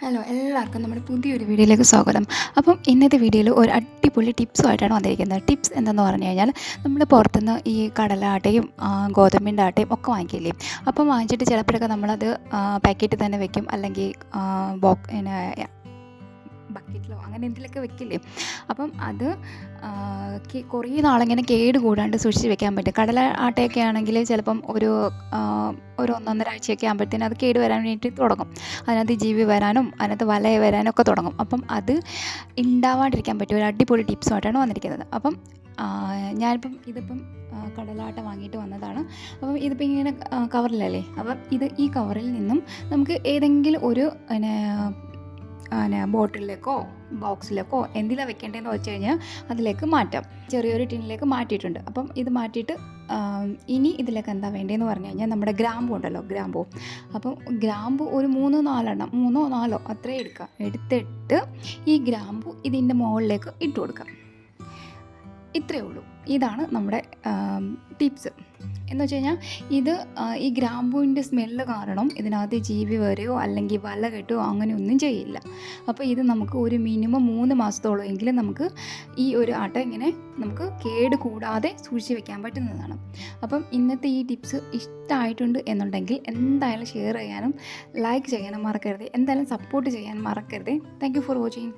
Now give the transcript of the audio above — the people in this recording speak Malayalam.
ഹലോ എല്ലാവർക്കും നമ്മുടെ പുതിയൊരു വീഡിയോയിലേക്ക് സ്വാഗതം. അപ്പം ഇന്നത്തെ വീഡിയോയിൽ ഒരു അടിപൊളി ടിപ്സുമായിട്ടാണ് വന്നിരിക്കുന്നത്. ടിപ്സ് എന്തെന്ന് പറഞ്ഞു കഴിഞ്ഞാൽ നമ്മൾ പുറത്തുനിന്ന് ഈ കടലാട്ടയും ഗോതമ്പിൻ്റെ ആട്ടയും ഒക്കെ വാങ്ങിക്കില്ലേ. അപ്പം വാങ്ങിച്ചിട്ട് ചിലപ്പോഴൊക്കെ നമ്മളത് പാക്കറ്റിൽ തന്നെ വെക്കും, അല്ലെങ്കിൽ പിന്നെ ബക്കറ്റിലോ അങ്ങനെ എന്തെങ്കിലുമൊക്കെ വെക്കില്ലേ. അപ്പം അത് കുറേ നാളിങ്ങനെ കേട് കൂടാണ്ട് സൂക്ഷിച്ച് വെക്കാൻ പറ്റും. കടല ആട്ടയൊക്കെ ആണെങ്കിൽ ചിലപ്പം ഒരു ഒന്നൊന്നര ആഴ്ചയൊക്കെ ആകുമ്പോഴത്തേനും അത് കേട് വരാൻ വേണ്ടി തുടങ്ങും. അതിനകത്ത് ജീവി വരാനും അതിനകത്ത് വല വരാനും ഒക്കെ തുടങ്ങും. അപ്പം അത് ഉണ്ടാവാണ്ടിരിക്കാൻ പറ്റിയ ഒരു അടിപൊളി ടിപ്സുമായിട്ടാണ് വന്നിരിക്കുന്നത്. അപ്പം ഞാനിപ്പം ഇതിപ്പം കടലാട്ട വാങ്ങിയിട്ട് വന്നതാണ്. അപ്പം ഇതിപ്പോൾ ഇങ്ങനെ കവറിലല്ലേ. അപ്പം ഈ കവറിൽ നിന്നും നമുക്ക് ഏതെങ്കിലും ഒരു ബോട്ടിലേക്കോ ബോക്സിലേക്കോ എന്തിലാണ് വെക്കേണ്ടതെന്ന് വെച്ച് കഴിഞ്ഞാൽ അതിലേക്ക് മാറ്റാം. ചെറിയൊരു ടിന്നിലേക്ക് മാറ്റിയിട്ടുണ്ട്. അപ്പം ഇത് മാറ്റിയിട്ട് ഇനി ഇതിലേക്ക് എന്താ വേണ്ടതെന്ന് പറഞ്ഞു കഴിഞ്ഞാൽ നമ്മുടെ ഗ്രാമ്പു ഉണ്ടല്ലോ, ഗ്രാമ്പു. അപ്പം ഗ്രാമ്പു ഒരു 3-4 അത്രയും എടുത്തിട്ട് ഈ ഗ്രാമ്പു ഇതിൻ്റെ മുകളിലേക്ക് ഇട്ട് കൊടുക്കാം. ഇത്രയേ ഉള്ളൂ. ഇതാണ് നമ്മുടെ ടിപ്സ് എന്ന് വെച്ച് കഴിഞ്ഞാൽ ഇത് ഈ ഗ്രാമ്പൂവിൻ്റെ സ്മെല്ല് കാരണം ഇതിനകത്ത് ജീവി വരെയോ അല്ലെങ്കിൽ വല കെട്ടുകയോ അങ്ങനെയൊന്നും ചെയ്യില്ല. അപ്പോൾ ഇത് നമുക്ക് ഒരു മിനിമം 3 മാസത്തോളം എങ്കിലും നമുക്ക് ഈ ഒരു ആട്ട ഇങ്ങനെ നമുക്ക് കേട് കൂടാതെ സൂക്ഷിച്ച് വെക്കാൻ പറ്റുന്നതാണ്. അപ്പം ഇന്നത്തെ ഈ ടിപ്സ് ഇഷ്ടമായിട്ടുണ്ട് എന്നുണ്ടെങ്കിൽ എന്തായാലും ഷെയർ ചെയ്യാനും ലൈക്ക് ചെയ്യാനും മറക്കരുത്. എന്തായാലും സപ്പോർട്ട് ചെയ്യാനും മറക്കരുത്. Thank you for watching.